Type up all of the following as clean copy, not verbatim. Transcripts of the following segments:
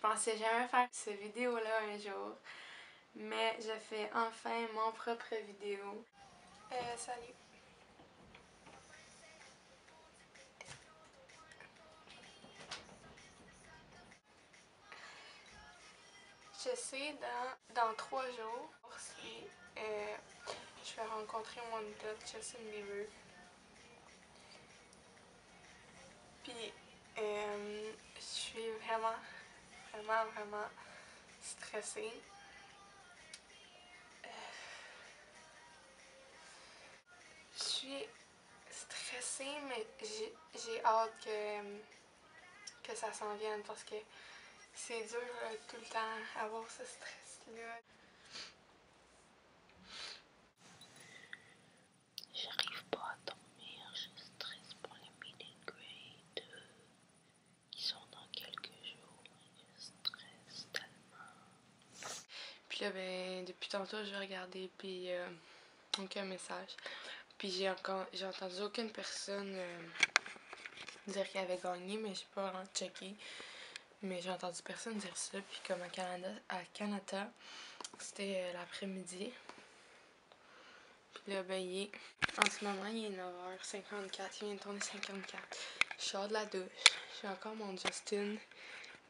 pensais jamais faire cette vidéo-là un jour, mais je fais enfin mon propre vidéo. Salut! Je sais dans 3 jours, si je vais rencontrer mon idole Justin Bieber. Puis je suis vraiment stressée. Je suis stressée, mais j'ai hâte que ça s'en vienne parce que c'est dur tout le temps avoir ce stress-là. J'arrive pas à dormir, je stresse pour les meet and greet qui sont dans quelques jours. Je stresse tellement. Puis là, ben, depuis tantôt, je vais regarder, puis aucun message. Puis j'ai entendu aucune personne dire qu'elle avait gagné, mais j'ai pas vraiment checké. Mais j'ai entendu personne dire ça. Puis comme à Canada, c'était l'après-midi. Puis là, ben, en ce moment, il est 9h54. Il vient de tourner 54. Je sors de la douche. J'ai encore mon Justin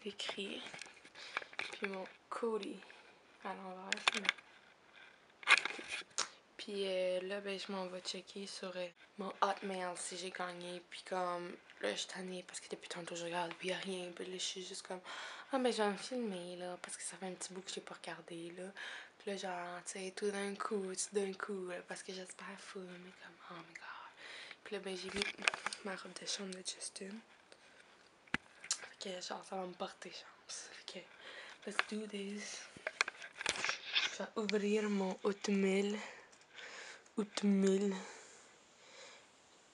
écrit. Puis mon Cody à l'envers. Puis là, ben, je m'en vais checker sur mon Hotmail si j'ai gagné. Puis comme, là, je suis tannée parce que depuis tantôt, je regarde, puis il n'y a rien. Puis là, je suis juste comme, ah, ben, je vais me filmer, là, parce que ça fait un petit bout que je n'ai pas regardé, là. Puis là, genre, tu sais, tout d'un coup, là, parce que j'espère full, mais comme, oh my god. Puis là, ben, j'ai mis ma robe de chambre de Justin. Fait que, genre, ça va me porter chance. Fait que, let's do this. Je vais ouvrir mon Hotmail. Je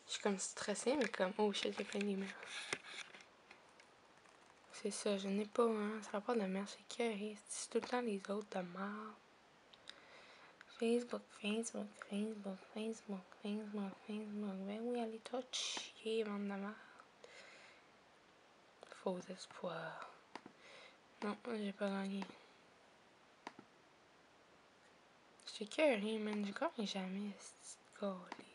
suis comme stressée, mais comme, oh shit, j'ai plein d'emails. C'est ça, je n'ai pas, hein. Ça va pas de merde, c'est carré. C'est tout le temps les autres de merde. Facebook. Ben oui, allez, toi, chier, bande de merde. Faux espoir. Non, j'ai pas gagné. Je suis carré, man. Je gagne jamais, c'est collé.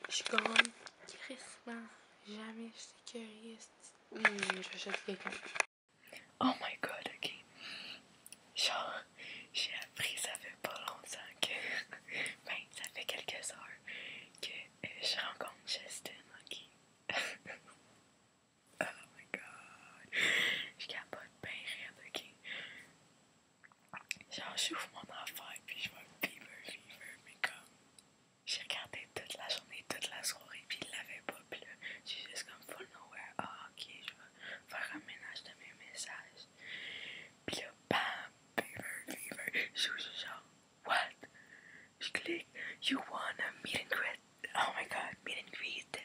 Je gagne crissement. Jamais, je suis carré. Je vais chercher quelqu'un. Oh my god, ok. Genre, j'ai appris ça fait pas longtemps que. Ben, ça fait quelques heures que je rencontre Justin, ok. Oh my god. Je capote bien raide, ok. Genre, j'ouvre mon affaire puis je vois fever, mais comme. J'ai regardé toute la journée, toute la soirée, puis il l'avait pas, pis là, j'ai juste comme full nowhere. Ah, ok, je vais faire un ménage de mes messages. Pis là, bam, fever, je suis genre, what? Je clique, you wanna meet and greet. Oh my god, meet and greet.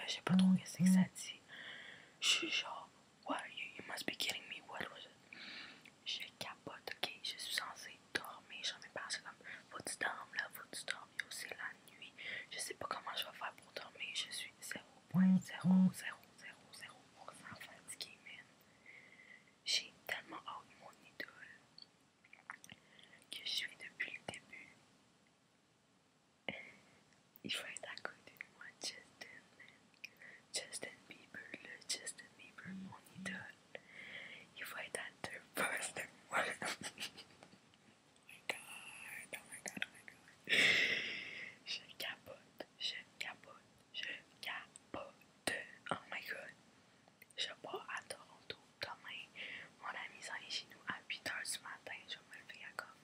Je sais pas trop qu'est-ce que ça dit. Je suis genre, what? You must be kidding me, what was it? Je capote, ok, je suis censée dormir. J'en ai pensé comme, faut que tu dormes là, faut que tu dormes. Yo, c'est la nuit. Je sais pas comment je vais faire pour dormir. Je suis 0.0000% fatiguée, man. J'ai tellement hâte de mon idole que je suis depuis le début. Il faut être à côté de moi, Justin, man. Justin Bieber, là, Justin Bieber, mon idole. Il faut être à 2 postes de moi. Je capote. Oh my god. Je pars à Toronto demain. Mon ami s'en est chez nous à 8h du matin. Je vais me lever à comme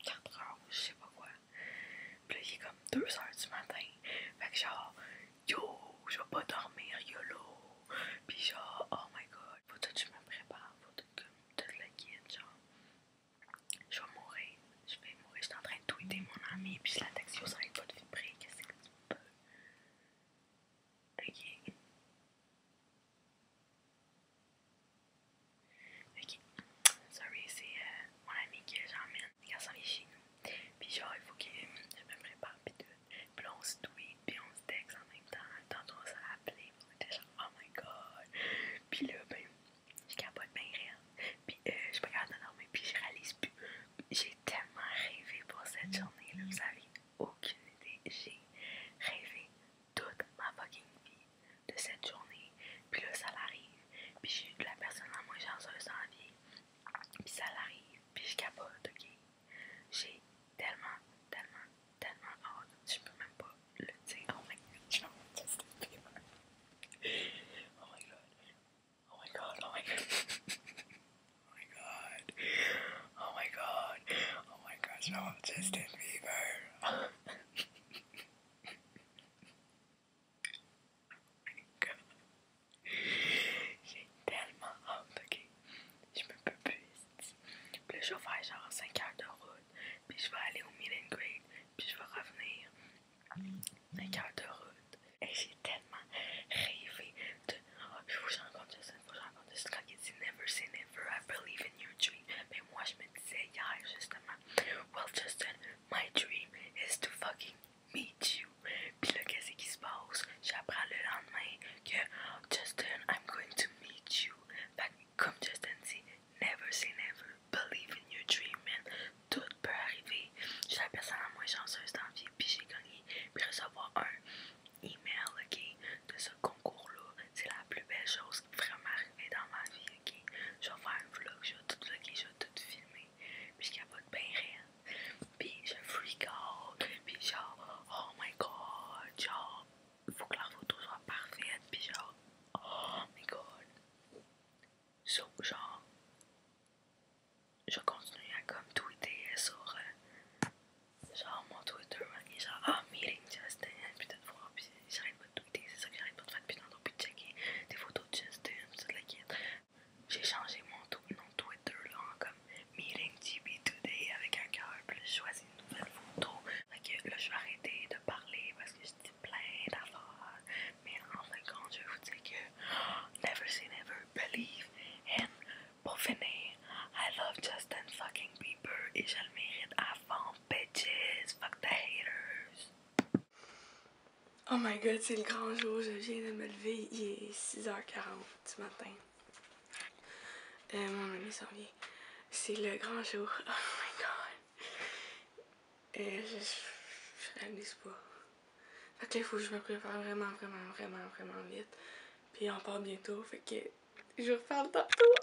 4h ou je sais pas quoi. Puis là, il est comme 2h du matin. Fait que genre, yo, je vais pas dormir, YOLO. Puis genre, oh my god, faut tout que je me prépare. Faut tout comme toute la guide, genre. Je vais mourir. J'étais en train de tweeter mon ami. Puis la textio, ça arrête pas de vibrer. Qu'est-ce que tu peux? Ok. Sorry, c'est mon ami que j'emmène. Il s'en est chez nous. Puis genre, il faut que je me prépare. Puis tout. Puis là, on se tweet. Puis on se texte en même temps. Tantôt, on s'est appelé. On était genre, oh my god. Puis là, ben, my god, c'est le grand jour. Je viens de me lever. Il est 6h40 du matin. Mon ami s'en vient. C'est le grand jour. Oh my god. Je réalise pas. Fait que là, il faut que je me prépare vraiment vite. Puis on part bientôt. Fait que je vous reparle tantôt.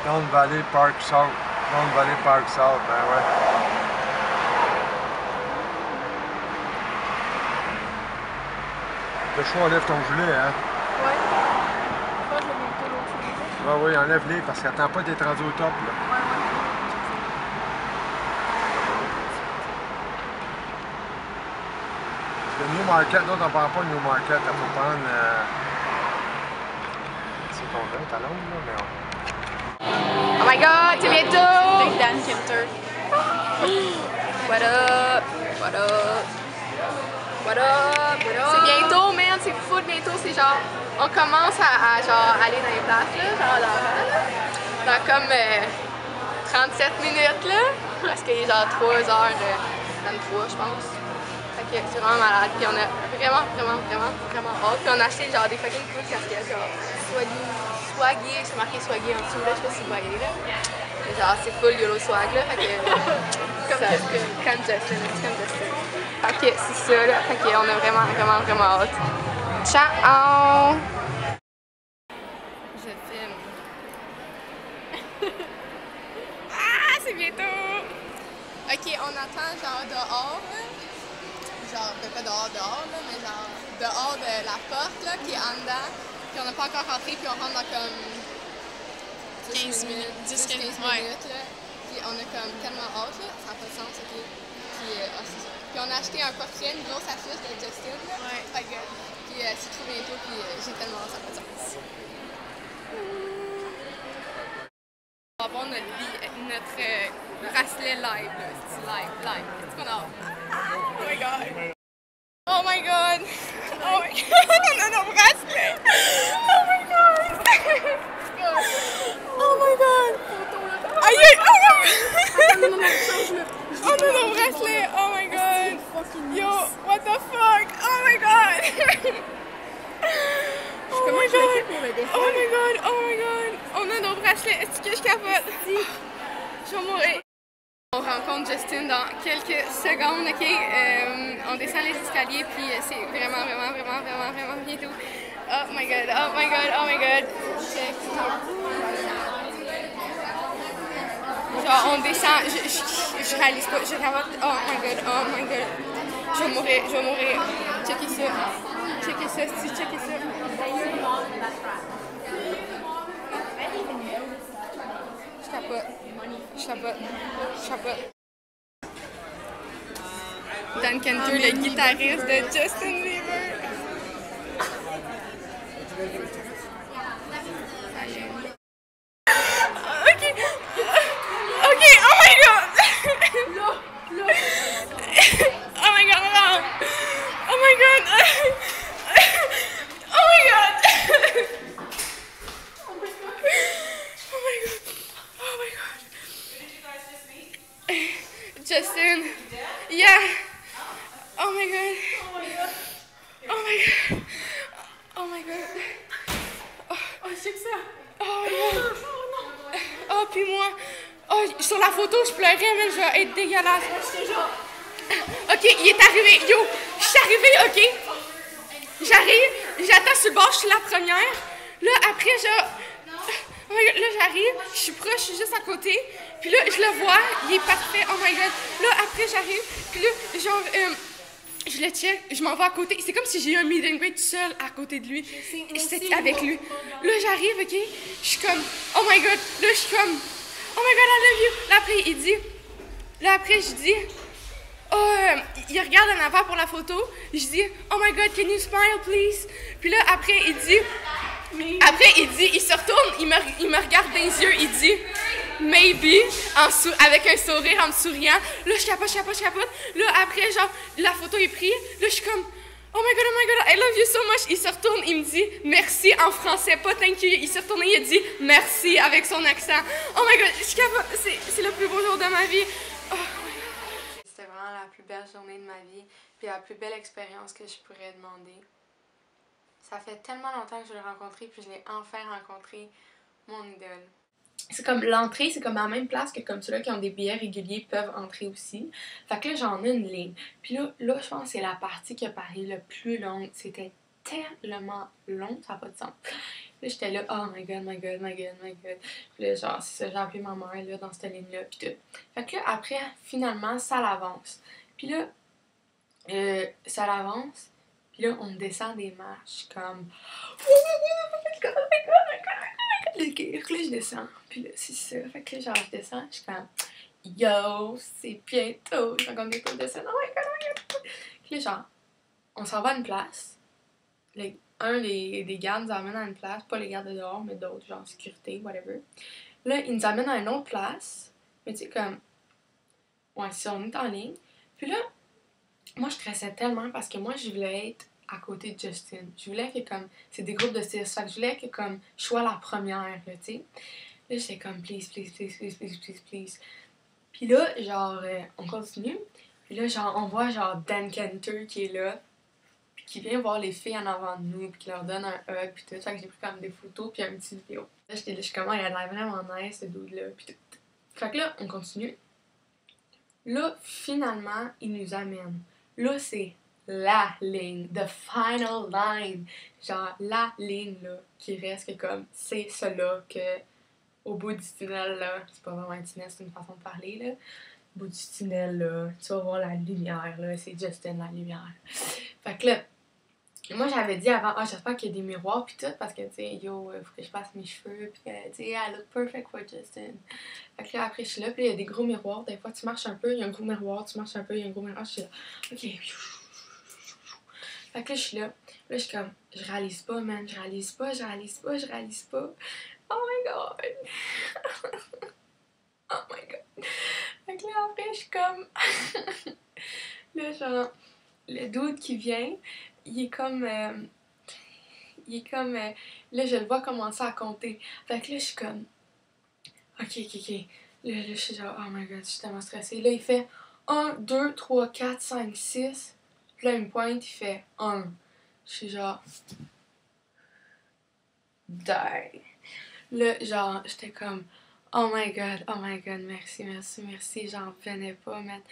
Don Valley Park South. Don Valley Park South, ben ouais. Le choix, enlève ton gilet, hein? Ouais. Moi, je l'ai monté l'autre fois. Ouais, oui, enlève-les parce qu'il n'attend pas d'être rendu au top, là. Ouais. Le New Market, non, on ne prend pas le New Market, il faut prendre. C'est combien ta langue, là, mais on... Oh my god, c'est bientôt! Big Dan Kimter. What up? What up? What up? C'est bientôt, man, c'est fou de bientôt, c'est genre, on commence à genre aller dans les places, là, genre dans comme 37 minutes, là, parce qu'il est genre 3 heures 23, je pense. Fait que c'est vraiment malade. Puis on a vraiment hâte. Puis on a acheté genre des fucking cool casquettes, genre swaggy, c'est marqué swaggy en dessous, là, je sais pas si vous voyez là. Mais genre c'est full YOLO swag là, fait que comme Justin, comme Justin. Fait que c'est ça là, fait que on a vraiment hâte. Ciao! Je filme. Ah, c'est bientôt! Ok, on attend genre dehors, là. Genre, pas dehors, là, mais genre dehors de la porte là, qui est en dedans. Puis on n'a pas encore rentré, puis on rentre dans comme 15 minutes, 10-15 minutes. Là. Puis on a comme tellement hâte, là, ça n'a pas de sens, ok? Puis, c'est ça. Puis on a acheté un portrait, une grosse affiche de Justin, là. Ouais. Fait que, puis c'est trop bientôt, puis j'ai tellement hâte, ça n'a pas de sens. On va avoir notre bracelet live, là. C'est live. Qu'est-ce qu'on a hâte? Oh my god! Oh my god! Oh my god! On a nos bracelets! Oh my god! Oh my god! Aïe aïe! Oh my god! On a nos bracelets! Oh my god! Yo! What the fuck? Oh my god! Oh my god! Oh my god! Oh my god! On a nos bracelets! Est-ce que je capote? Je vais mourir! On rencontre Justin dans quelques secondes, ok? On descend les escaliers, puis c'est vraiment bientôt. Oh my god, oh my god, oh my god. Check. Genre, on descend, je réalise pas, je capote. Oh my god, oh my god. Je vais mourir. Checkez ça, checkez ça. Je capote. Dan Cantor, le guitariste de Justin Bieber. Ok, oh my god! Oh my god, non! Oh my god! Oh my god! Justin. Yeah. Oh my god. Oh my god. Oh my god. Oh, c'est que ça. Oh my god. Oh, puis moi. Oh, sur la photo, je pleurais, mais je vais être dégueulasse. Ok, il est arrivé. Yo, je suis arrivée, ok? J'arrive, j'attends sur le bord, je suis la première. Là, après, oh my god, là, j'arrive, je suis proche, je suis juste à côté. Puis là, je le vois, il est parfait, oh my god. Là, après, j'arrive, puis là, genre, je le check, je m'en vais à côté. C'est comme si j'ai eu un meet and greet tout seul à côté de lui. J'étais avec lui. Là, j'arrive, ok, je suis comme, oh my god. Là, je suis comme, oh my god, I love you. Là, après, je dis, oh, il regarde en avant pour la photo. Je dis, oh my god, can you smile, please? Puis là, après, il se retourne, il me regarde dans les yeux, il dit, maybe, avec un sourire, en me souriant. Là, je capote. Là, après, genre, la photo est prise. Là, je suis comme, oh my god, I love you so much. Il se retourne, il me dit merci en français, pas thank you. Il se retourne, il a dit merci avec son accent. Oh my god, je capote, c'est le plus beau jour de ma vie. Oh my god. C'était vraiment la plus belle journée de ma vie, puis la plus belle expérience que je pourrais demander. Ça fait tellement longtemps que je l'ai rencontré, puis je l'ai enfin rencontré, mon idole. C'est comme l'entrée, c'est comme à la même place que comme ceux-là qui ont des billets réguliers peuvent entrer aussi. Fait que là, j'en ai une ligne. Puis là, je pense que c'est la partie qui a paru le plus longue. C'était tellement long, ça n'a pas de sens. Là, j'étais là, oh my god. Puis là, genre, c'est ça, j'ai appelé ma mère là, dans cette ligne-là, puis tout. Fait que là, après, finalement, ça l'avance. Puis là, ça l'avance. Puis là, on descend des marches comme... Oh my god. Là, je descends. Puis là, c'est ça. Fait que là, genre, je descends. Je suis comme... Yo, c'est bientôt. Je rencontre des cours de scène. Oh my god. Puis là, genre, on s'en va à une place. Un des gardes nous amène à une place. Pas les gardes de dehors, mais d'autres, genre sécurité, whatever. Là, il nous amène à une autre place. Mais tu sais, comme... Ouais, si on est en ligne. Puis là, moi, je stressais tellement parce que moi, je voulais être à côté de Justin. Je voulais que, comme, c'est des groupes de 6. Fait que je voulais que, comme, je sois la première, là, tu sais. Là, j'étais comme, please. Puis là, genre, on continue. Puis là, genre, on voit genre Dan Kenter qui est là, puis qui vient voir les filles en avant de nous, puis qui leur donne un hug, puis tout. Fait que j'ai pris comme des photos, puis un petit vidéo. Là, j'étais là, je suis comme, il a l'air vraiment nice, ce dude-là, puis tout. Fait que là, on continue. Là, finalement, il nous amène. Là, c'est la ligne, the final line. Genre, la ligne, là, qui reste que comme, c'est cela que, au bout du tunnel, là, c'est pas vraiment un tunnel, c'est une façon de parler, là. Au bout du tunnel, là, tu vas voir la lumière, là, c'est Justin, la lumière. Fait que là, moi, j'avais dit avant, j'espère qu'il y a des miroirs pis tout, parce que, tu sais, yo, faut que je passe mes cheveux, pis que, tu sais, I look perfect for Justin. Fait que là, après, je suis là, pis il y a des gros miroirs. Des fois, tu marches un peu, il y a un gros miroir, tu marches un peu, il y a un gros miroir. Je suis là, ok. Fait que là, je suis là. Là, je suis comme, je réalise pas, man, je réalise pas. Oh my god. Oh my god. Fait que là, après, je suis comme, là, genre, le dude qui vient, il est comme, là, je le vois commencer à compter. Fait que là, je suis comme, ok. Là, je suis genre, oh my god, je suis tellement stressée. Là, il fait 1, 2, 3, 4, 5, 6. Puis là, il me pointe, il fait 1. Je suis genre, die. Là, genre, j'étais comme, oh my god, merci. J'en revenais pas, man.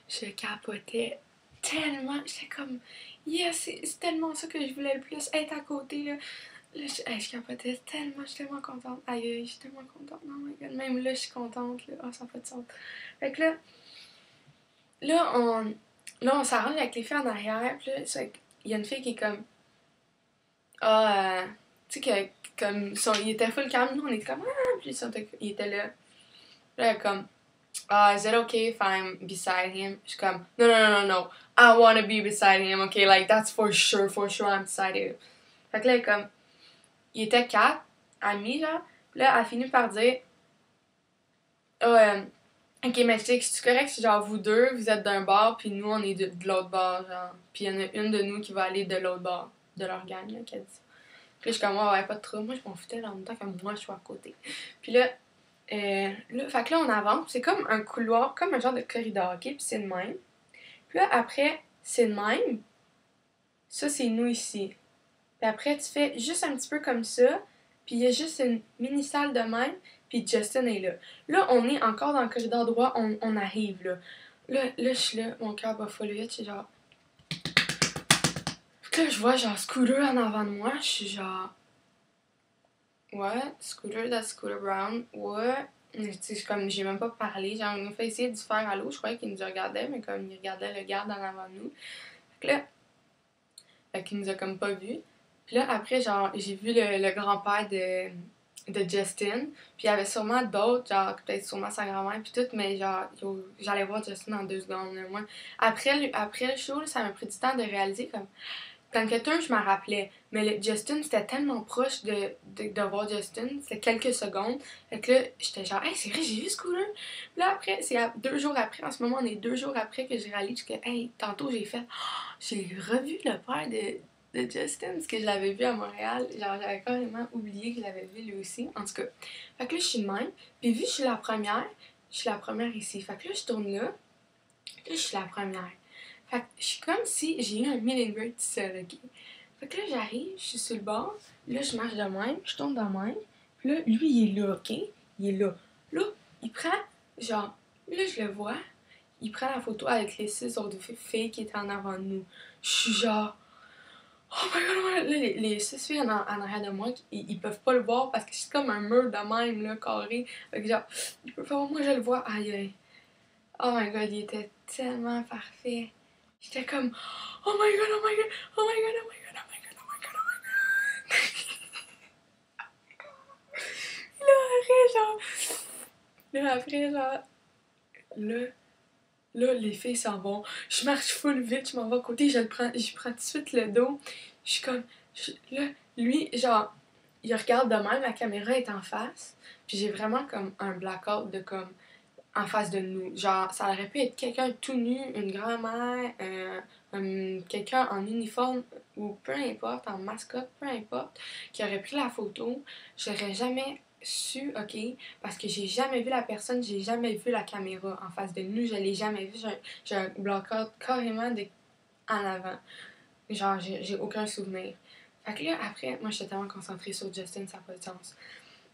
Je capotais tellement. J'étais comme, yes, c'est tellement ça que je voulais le plus, être à côté, là. Là, je capotais tellement, je suis tellement contente. Aïe, je suis tellement contente. Oh my god, même là, je suis contente, là. Oh, ça n'a pas de sens. Fait que là, on s'arrange avec les filles en arrière, puis là, il y a une fille qui est comme, tu sais, comme, il était full calme, nous, on était comme, puis il était là. Là, comme, is it okay if I'm beside him? Je suis comme, no, I wanna be beside him, okay, like, that's for sure I'm beside him. Fait que là, comme, il était 4 amis, genre, puis là, elle a fini par dire, ok, mais c'est correct si genre vous deux, vous êtes d'un bord, puis nous, on est de l'autre bord, genre. Puis il y en a une de nous qui va aller de l'autre bord, de leur gang, là, qui a dit ça. Puis là, je suis comme, ouais, pas de trouble. Moi, je m'en foutais, là, en même temps que moi, je suis à côté. Puis là, fait que là, on avance. C'est comme un couloir, comme un genre de corridor, ok? Puis c'est le même. Puis là, après, c'est le même. Ça, c'est nous ici. Puis après, tu fais juste un petit peu comme ça. Puis il y a juste une mini-salle de même. Puis Justin est là. Là, on est encore dans le corridor droit. On arrive, là. Là, je suis là. Mon cœur bat full vite. Je suis genre... Puis là, je vois genre Scooter en avant de moi. Je suis genre... What? Scooter, that's Scooter Brown. What? Comme, j'ai même pas parlé. Genre, on a fait essayer de faire allô. Je croyais qu'il nous regardait, mais comme il regardait le garde en avant de nous. Fait que là... Fait qu'il nous a comme pas vus. Puis là, après, genre, j'ai vu le grand-père de Justin. Puis il y avait sûrement d'autres, genre, peut-être sûrement sa grand-mère, puis tout, mais genre, j'allais voir Justin en 2 secondes. Moi. Après le show, là, ça m'a pris du temps de réaliser, comme, tant que je m'en rappelais. Mais Justin, c'était tellement proche de voir Justin, c'était quelques secondes. Fait que là, j'étais genre, hey, c'est vrai, j'ai vu Scooter. Puis là, après, c'est 2 jours après, en ce moment, on est 2 jours après que j'ai réalisé que, hey, tantôt, j'ai revu le père de Justin, parce que je l'avais vu à Montréal. Genre, j'avais carrément oublié que je l'avais vu lui aussi. En tout cas. Fait que là, je suis de même. Puis vu que je suis la première ici. Fait que là, je tourne là. Là, je suis la première. Fait que je suis comme si j'ai eu un meet and greet tout seul, ok? Fait que là, j'arrive, je suis sur le bord. Là, je marche de même, je tourne de même. Puis là, lui, il est là, ok? Il est là. Là, il prend, genre, là, je le vois. Il prend la photo avec les 6 autres filles qui étaient en avant de nous. Je suis genre... Oh my god, là, les 6 filles en arrière de moi, ils peuvent pas le voir parce que c'est comme un mur de même, là, carré. Fait que genre, ils peuvent pas voir, moi je le vois, aïe. Oh my god, il était tellement parfait. J'étais comme, oh my god. Là, après, là, les filles s'en vont. Je marche full vite, je m'en vais à côté, je prends tout de suite le dos. Je suis comme, là, lui, genre, il regarde de même, la caméra est en face. Puis j'ai vraiment comme un blackout de comme, en face de nous. Genre, ça aurait pu être quelqu'un tout nu, une grand-mère, quelqu'un en uniforme, ou peu importe, en mascotte, peu importe, qui aurait pris la photo. J'aurais jamais su, ok, parce que j'ai jamais vu la personne, j'ai jamais vu la caméra en face de nous, je l'ai jamais vu. J'ai un blackout carrément en avant. Genre, j'ai aucun souvenir. Fait que là, après, moi, j'étais tellement concentrée sur Justin, ça n'a pas de sens.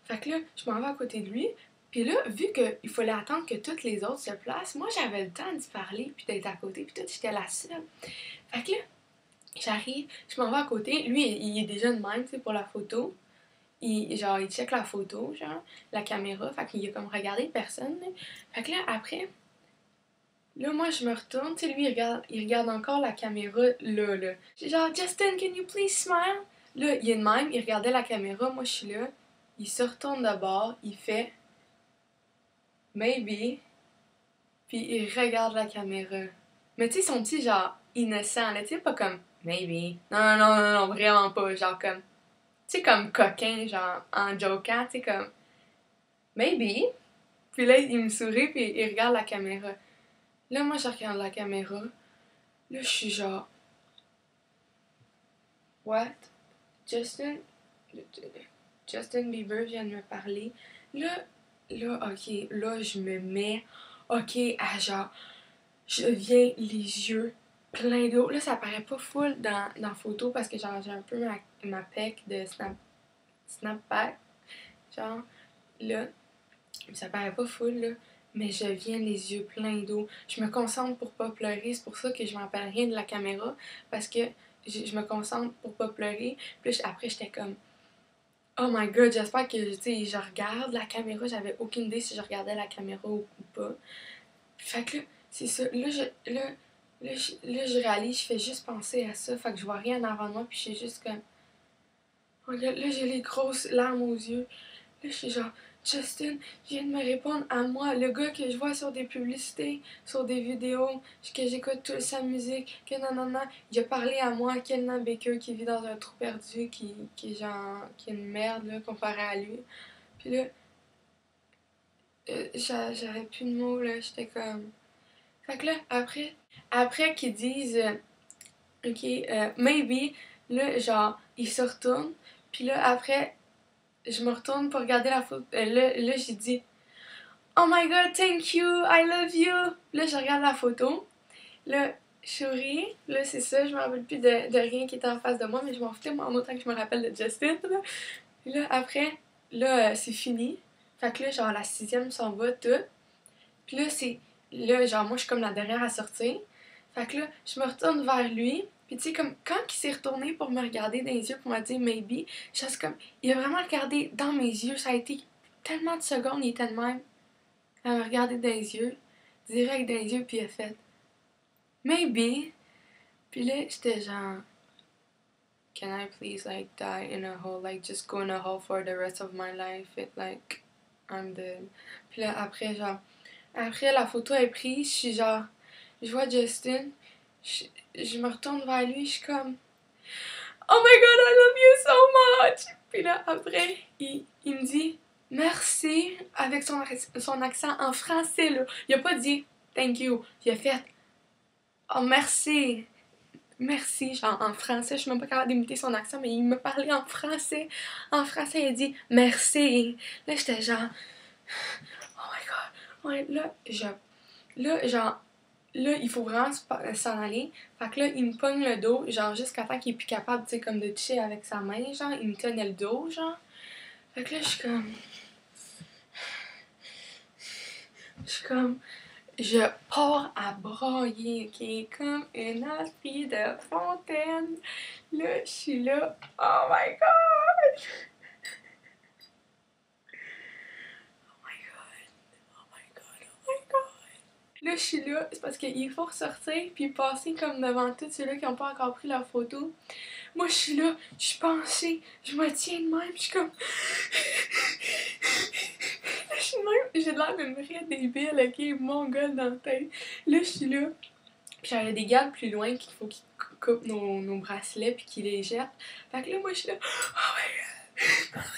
Fait que là, je m'en vais à côté de lui. Puis là, vu qu'il fallait attendre que toutes les autres se placent, moi, j'avais le temps d'y parler, puis d'être à côté, puis tout, j'étais la seule. Fait que là, j'arrive, je m'en vais à côté. Lui, il est déjà de même, tu sais, pour la photo. Genre, il check la photo, genre, la caméra. Fait qu'il a comme regardé personne. Là. Fait que là, après, là, moi, je me retourne. Tu sais, lui, il regarde encore la caméra, là. J'ai genre, Justin, can you please smile? Là, il est de même, il regardait la caméra. Moi, je suis là. Il se retourne de bord, il fait maybe. Puis il regarde la caméra. Mais tu sais, son petit genre innocent, là, tu sais, pas comme maybe. Non, vraiment pas. Genre comme. Tu sais, comme coquin, genre, en jokant, tu sais, comme maybe. Puis là, il me sourit, puis il regarde la caméra. Là, moi, je regarde la caméra. Là, je suis genre, what? Justin Bieber vient de me parler. Là, ok, là, je me mets, ok, à genre, je viens les yeux pleins d'eau. Là, ça paraît pas full dans la photo parce que genre, j'ai un peu ma pec de snapback. Genre, là, ça paraît pas full, là, mais je viens les yeux pleins d'eau. Je me concentre pour pas pleurer, c'est pour ça que je m'appelle rien de la caméra, parce que je me concentre pour pas pleurer. Puis après, j'étais comme, oh my god, j'espère que, tu sais, je regarde la caméra, j'avais aucune idée si je regardais la caméra ou pas. Fait que là, c'est ça, là, je réalise, je fais juste penser à ça, fait que je vois rien en avant de moi, puis je suis juste comme, oh là, j'ai les grosses larmes aux yeux. Là, je suis genre, Justin vient de me répondre à moi, le gars que je vois sur des publicités, sur des vidéos, que j'écoute toute sa musique, que non, il a parlé à moi, Kelna Baker, qui vit dans un trou perdu, qui est genre, qui est une merde, là, comparé à lui. Puis là, j'avais plus de mots, là, j'étais comme... Fait que là, après qu'ils disent, ok, maybe, là, genre, ils se retournent, puis là, après... Je me retourne pour regarder la photo. Là j'ai dit Oh my god, thank you, I love you. Là, je regarde la photo. Là, je souris. Là, c'est ça, je me rappelle plus de rien qui était en face de moi, mais je m'en foutais, moi, en autant que je me rappelle de Justin. Là, puis là après, là, c'est fini. Fait que là, genre, la 6e s'en va, tout. Puis là, c'est. Là, genre, moi, je suis comme la dernière à sortir. Fait que là, je me retourne vers lui. Puis tu sais, comme quand il s'est retourné pour me regarder dans les yeux pour me dire maybe, je suis comme, il a vraiment regardé dans mes yeux. Ça a été tellement de secondes, il était de même. Elle m'a regardé dans les yeux, direct dans les yeux, puis il a fait maybe. Puis là, j'étais genre, can I please like die in a hole, like just go in a hole for the rest of my life, it like I'm dead. Puis là, après, genre, après la photo est prise, je suis genre, je vois Justin, je me retourne vers lui, je suis comme Oh my god, I love you so much! Puis là, après, il me dit merci avec son accent en français, là. Il a pas dit thank you, il a fait oh merci, merci, genre en français, je suis même pas capable d'imiter son accent, mais il me parlait en français. En français, il a dit merci. Là, j'étais genre oh my god, ouais, là, il faut vraiment s'en aller. Fait que là, il me pogne le dos, genre, jusqu'à temps qu'il est plus capable, tu sais, comme de toucher avec sa main, genre. Il me tenait le dos, genre. Fait que là, je suis comme... Je pars à brailler, ok? Comme une aspire de fontaine. Là, je suis là. Oh my god! Là, je suis là, c'est parce qu'il faut ressortir puis passer comme devant tous ceux-là qui n'ont pas encore pris leur photo. Moi, je suis là, je suis penchée, je me tiens de même, je suis comme... je suis de même, j'ai l'air d'une vraie débile, ok, mongole dans la tête. Là, je suis là, puis j'avais des gardes plus loin qu'il faut qu'ils coupent nos bracelets puis qu'ils les jettent. Fait que là, moi, je suis là, oh my god, oh my god.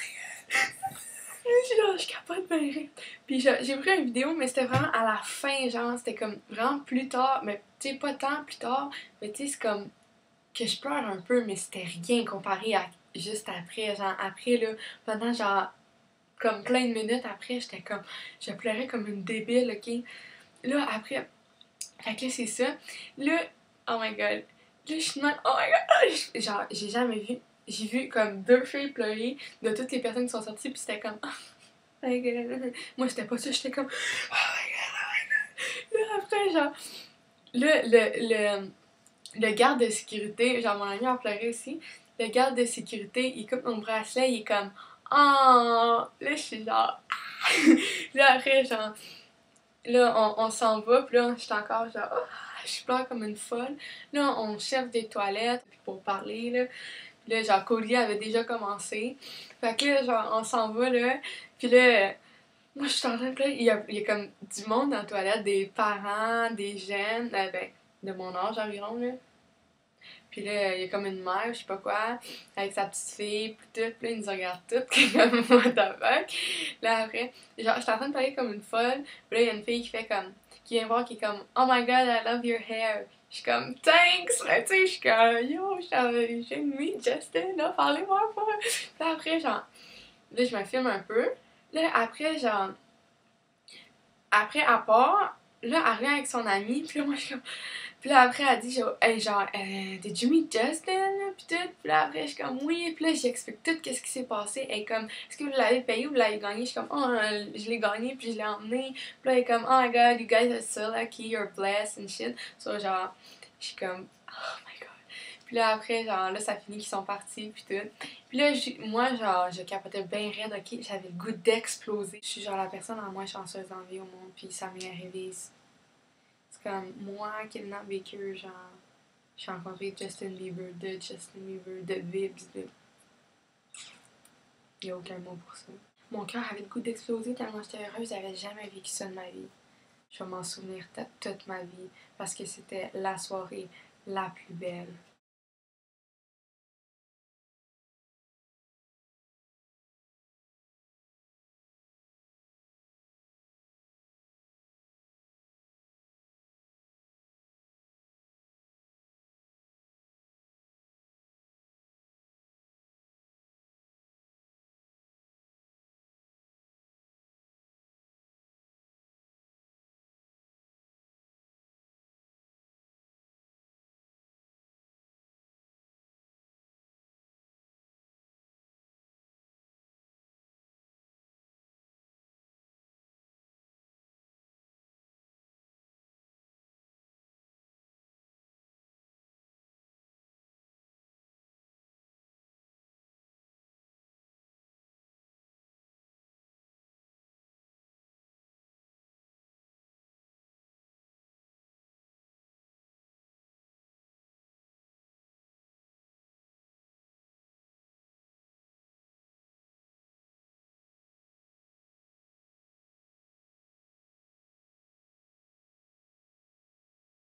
Je capote bien rire. Puis j'ai pris une vidéo, mais c'était vraiment à la fin, genre, c'était comme vraiment plus tard, mais tu sais, pas tant plus tard, mais tu sais, c'est comme que je pleure un peu, mais c'était rien comparé à juste après, genre, après, là, pendant genre comme plein de minutes après, j'étais comme, je pleurais comme une débile, ok? Là, après, fait que là, c'est ça. Là, oh my god. Là, je suis demande, oh my god! Genre, j'ai jamais vu, j'ai vu comme 2 filles pleurer de toutes les personnes qui sont sorties, puis c'était comme, oh my god. Moi, j'étais pas ça, j'étais comme, oh my god, oh my god. Là, après, genre, là, le garde de sécurité, genre, mon ami a pleuré aussi. Le garde de sécurité, il coupe mon bracelet, il est comme, oh! Là, je suis genre, là, après, genre, là, on s'en va, puis là, j'étais encore genre, oh, je pleure comme une folle. Là, on cherche des toilettes pour parler, là. Puis là, genre, Cody avait déjà commencé. Fait que là, genre, on s'en va, là. Puis là, moi, je suis en train de pleurer. Il y a comme du monde dans la toilette, des parents, des jeunes, ben, de mon âge environ, là. Puis là, il y a comme une mère, je sais pas quoi, avec sa petite fille, puis tout. Puis là, ils nous regardent toutes, comme moi fuck. Là, après, genre, j'étais en train de parler comme une folle. Puis là, il y a une fille qui fait comme, qui vient voir, qui est comme, oh my god, I love your hair. Je suis comme, thanks! Mais tu sais, je suis comme, yo, j'ai mis Justin, là, parlez-moi pas. Puis là, après, genre, là, je me filme un peu. Là, après, genre, après, à part, là, elle revient avec son ami, puis là, moi, je suis comme. Puis là, après, elle dit, genre, hey, genre did you meet Justin? Puis tout. Puis là, après, je suis comme, oui. Puis là, j'explique tout qu'est-ce qui s'est passé. Elle est comme, est-ce que vous l'avez payé ou vous l'avez gagné? Je suis comme, oh, je l'ai gagné, puis je l'ai emmené. Puis là, elle est comme, oh my god, you guys are so lucky, you're blessed and shit. So, genre, je suis comme, oh my god. Puis là, après, genre, là, ça finit qu'ils sont partis, puis tout. Puis là, moi, genre, je capotais bien raide, ok? J'avais le goût d'exploser. Je suis genre la personne la moins chanceuse dans la vie au monde, puis ça m'est arrivé. C'est comme moi, Kidnap Baker, genre, j'ai rencontré Justin Bieber, de Vibs, de. Y'a aucun mot pour ça. Mon cœur avait le goût d'exploser tellement j'étais heureuse, j'avais jamais vécu ça de ma vie. Je vais m'en souvenir toute ma vie parce que c'était la soirée la plus belle